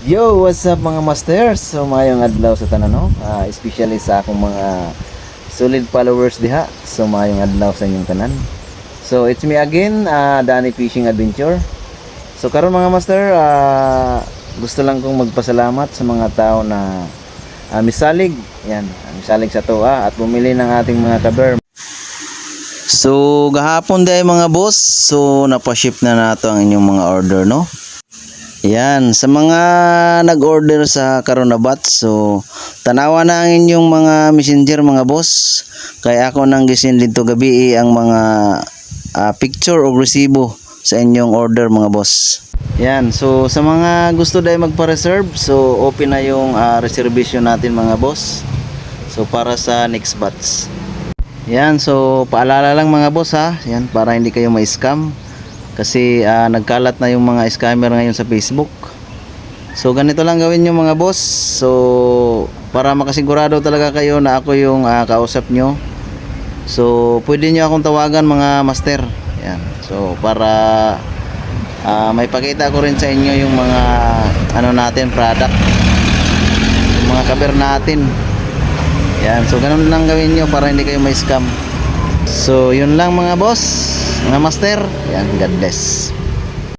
Yo, what's up mga masters? So mayong adlaw sa tanan no. Especially sa akong mga solid followers diha. So mayong adlaw sa inyong tanan. So it's me again, Danny Fishing Adventure. So karon mga master, gusto lang kong magpasalamat sa mga tao na misalig. Yan, misalig sa to at bumili ng ating mga kaber. So gahapon day mga boss, so napa-ship na nato ang inyong mga order no. Yan, sa mga nag-order sa Karonabat, so tanawa na ang inyong mga messenger mga boss. Kaya ako nang gisin dito gabi ang mga picture o resibo sa inyong order mga boss. Yan, so sa mga gusto dahil magpa-reserve, so open na yung reservation natin mga boss. So para sa next batch. Yan, so paalala lang mga boss ha, yan para hindi kayo ma-scam. Kasi nagkalat na yung mga scammer ngayon sa Facebook. So ganito lang gawin nyo mga boss. So para makasigurado talaga kayo na ako yung kausap nyo, so pwede nyo akong tawagan mga master. Yan. So para may pakita ko rin sa inyo yung mga natin product, yung mga cover natin. Yan. So ganun lang gawin nyo para hindi kayo may scam. So yun lang mga boss, mga master. Yan, God bless.